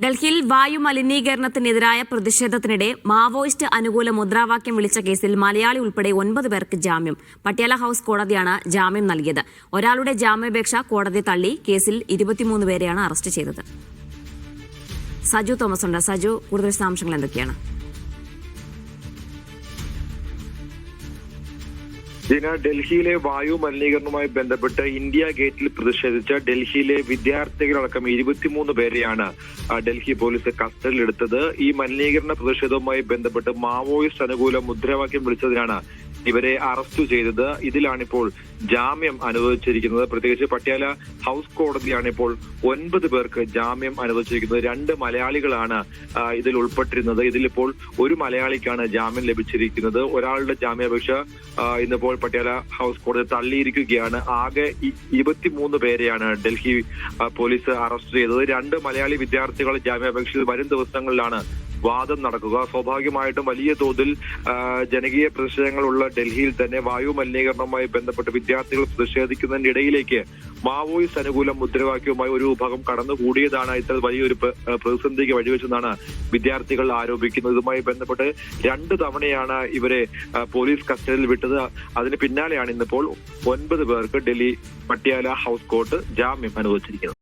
ഡൽഹിയിൽ വായു മലിനീകരണത്തിനെതിരായ പ്രതിഷേധത്തിനിടെ മാവോയിസ്റ്റ് അനുകൂല മുദ്രാവാക്യം വിളിച്ച കേസിൽ മലയാളി ഉൾപ്പെടെ 9 പേർക്ക് ജാമ്യം. പട്യാല ഹൌസ് കോടതിയാണ് ജാമ്യം നൽകിയത്. ഒരാളുടെ ജാമ്യാപേക്ഷ കോടതി തള്ളി. കേസിൽ 23 പേരെയാണ് അറസ്റ്റ് ചെയ്തത്. സജു തോമസ് ഉണ്ട്. സജു, കൂടുതൽ വിശദാംശങ്ങൾ എന്തൊക്കെയാണ്? ഡൽഹിയിലെ വായു മലിനീകരണവുമായി ബന്ധപ്പെട്ട് ഇന്ത്യ ഗേറ്റിൽ പ്രതിഷേധിച്ച ഡൽഹിയിലെ വിദ്യാർത്ഥികളടക്കം 23 പേരെയാണ് ഡൽഹി പോലീസ് കസ്റ്റഡിയിലെടുത്തത്. ഈ മലിനീകരണ പ്രതിഷേധവുമായി ബന്ധപ്പെട്ട് മാവോയിസ്റ്റ് അനുകൂല മുദ്രാവാക്യം വിളിച്ചതിനാണ് ഇവരെ അറസ്റ്റ് ചെയ്തത്. ഇതിലാണിപ്പോൾ ജാമ്യം അനുവദിച്ചിരിക്കുന്നത്. പ്രത്യേകിച്ച് പട്യാല ഹൌസ് കോടതിയാണ് ഇപ്പോൾ 9 പേർക്ക് ജാമ്യം അനുവദിച്ചിരിക്കുന്നത്. 2 മലയാളികളാണ് ഇതിൽ ഉൾപ്പെട്ടിരുന്നത്. ഇതിലിപ്പോൾ ഒരു മലയാളിക്കാണ് ജാമ്യം ലഭിച്ചിരിക്കുന്നത്. ഒരാളുടെ ജാമ്യാപേക്ഷ ഇന്നിപ്പോൾ പട്യാല ഹൌസ് കോടതി തള്ളിയിരിക്കുകയാണ്. ആകെ 23 പേരെയാണ് ഡൽഹി പോലീസ് അറസ്റ്റ് ചെയ്തത്. 2 മലയാളി വിദ്യാർത്ഥികളുടെ ജാമ്യാപേക്ഷയിൽ വരും ദിവസങ്ങളിലാണ് വാദം നടക്കുക. സ്വാഭാവികമായിട്ടും വലിയ തോതിൽ ജനകീയ പ്രതിഷേധങ്ങളുള്ള ഡൽഹിയിൽ തന്നെ വായു മലിനീകരണവുമായി ബന്ധപ്പെട്ട് വിദ്യാർത്ഥികൾ പ്രതിഷേധിക്കുന്നതിന്റെ ഇടയിലേക്ക് മാവോയിസ്റ്റ് അനുകൂല മുദ്രാവാക്യവുമായി ഒരു വിഭാഗം കടന്നുകൂടിയതാണ് ഇത്ര വലിയൊരു പ്രതിസന്ധിക്ക് വഴിവെച്ചെന്നാണ് വിദ്യാർത്ഥികൾ ആരോപിക്കുന്നത്. ഇതുമായി ബന്ധപ്പെട്ട് 2 തവണയാണ് ഇവരെ പോലീസ് കസ്റ്റഡിയിൽ വിട്ടത്. അതിന് പിന്നാലെയാണ് ഇന്നിപ്പോൾ 9 പേർക്ക് ഡൽഹി പട്യാല ഹൌസ് കോർട്ട് ജാമ്യം അനുവദിച്ചിരിക്കുന്നത്.